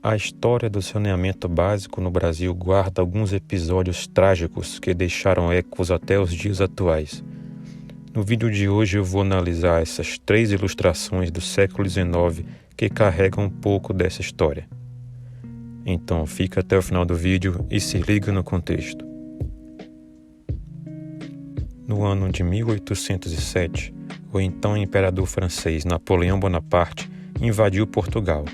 A história do saneamento básico no Brasil guarda alguns episódios trágicos que deixaram ecos até os dias atuais. No vídeo de hoje eu vou analisar essas 3 ilustrações do século XIX que carregam um pouco dessa história. Então fica até o final do vídeo e se liga no contexto. No ano de 1807, o então imperador francês Napoleão Bonaparte invadiu Portugal,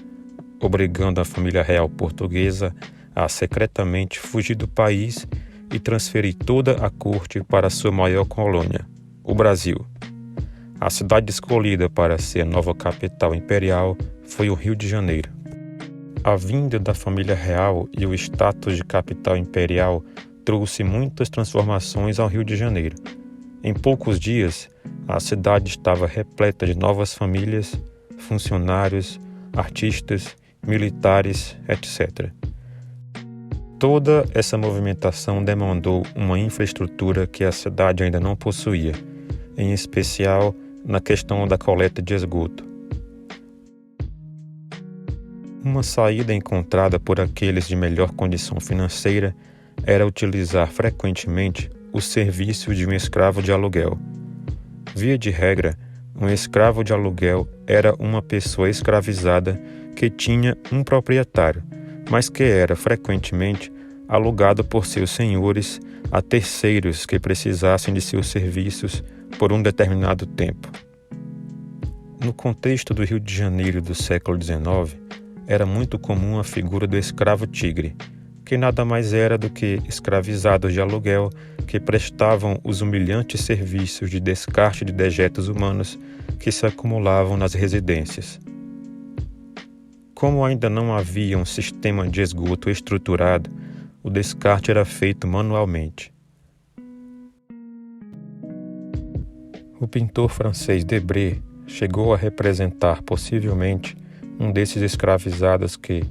obrigando a família real portuguesa a secretamente fugir do país e transferir toda a corte para sua maior colônia, o Brasil. A cidade escolhida para ser a nova capital imperial foi o Rio de Janeiro. A vinda da família real e o status de capital imperial trouxe muitas transformações ao Rio de Janeiro. Em poucos dias, a cidade estava repleta de novas famílias, funcionários, artistas, militares, etc. Toda essa movimentação demandou uma infraestrutura que a cidade ainda não possuía, em especial na questão da coleta de esgoto. Uma saída encontrada por aqueles de melhor condição financeira era utilizar frequentemente o serviço de um escravo de aluguel. Via de regra, um escravo de aluguel era uma pessoa escravizada que tinha um proprietário, mas que era frequentemente alugado por seus senhores a terceiros que precisassem de seus serviços por um determinado tempo. No contexto do Rio de Janeiro do século XIX, era muito comum a figura do escravo-tigre, que nada mais era do que escravizados de aluguel que prestavam os humilhantes serviços de descarte de dejetos humanos que se acumulavam nas residências. Como ainda não havia um sistema de esgoto estruturado, o descarte era feito manualmente. O pintor francês Debré chegou a representar possivelmente um desses escravizados que,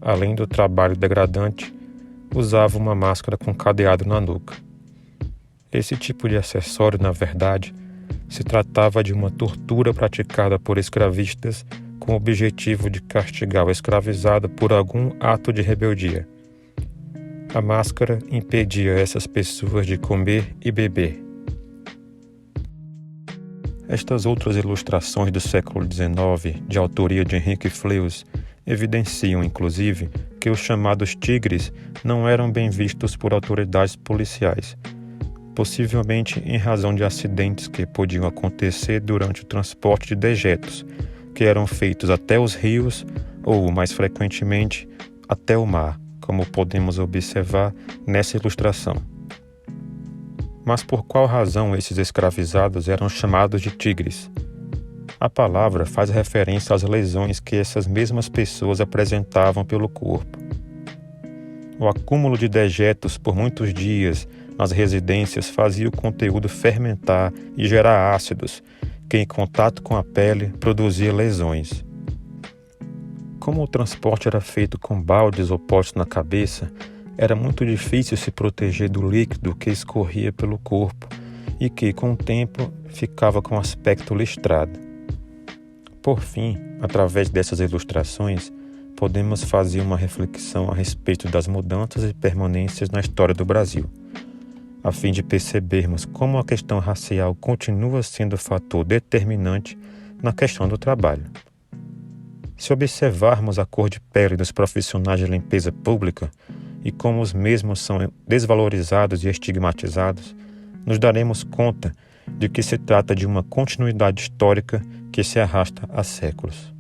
além do trabalho degradante, usava uma máscara com cadeado na nuca. Esse tipo de acessório, na verdade, se tratava de uma tortura praticada por escravistas com o objetivo de castigar o escravizado por algum ato de rebeldia. A máscara impedia essas pessoas de comer e beber. Estas outras ilustrações do século XIX, de autoria de Henrique Fleus, evidenciam, inclusive, que os chamados tigres não eram bem vistos por autoridades policiais, possivelmente em razão de acidentes que podiam acontecer durante o transporte de dejetos, que eram feitos até os rios ou, mais frequentemente, até o mar, como podemos observar nessa ilustração. Mas por qual razão esses escravizados eram chamados de tigres? A palavra faz referência às lesões que essas mesmas pessoas apresentavam pelo corpo. O acúmulo de dejetos por muitos dias nas residências fazia o conteúdo fermentar e gerar ácidos, que em contato com a pele produzia lesões. Como o transporte era feito com baldes ou potes na cabeça, era muito difícil se proteger do líquido que escorria pelo corpo e que, com o tempo, ficava com aspecto listrado. Por fim, através dessas ilustrações, podemos fazer uma reflexão a respeito das mudanças e permanências na história do Brasil, a fim de percebermos como a questão racial continua sendo fator determinante na questão do trabalho. Se observarmos a cor de pele dos profissionais de limpeza pública e como os mesmos são desvalorizados e estigmatizados, nos daremos conta de que se trata de uma continuidade histórica que se arrasta há séculos.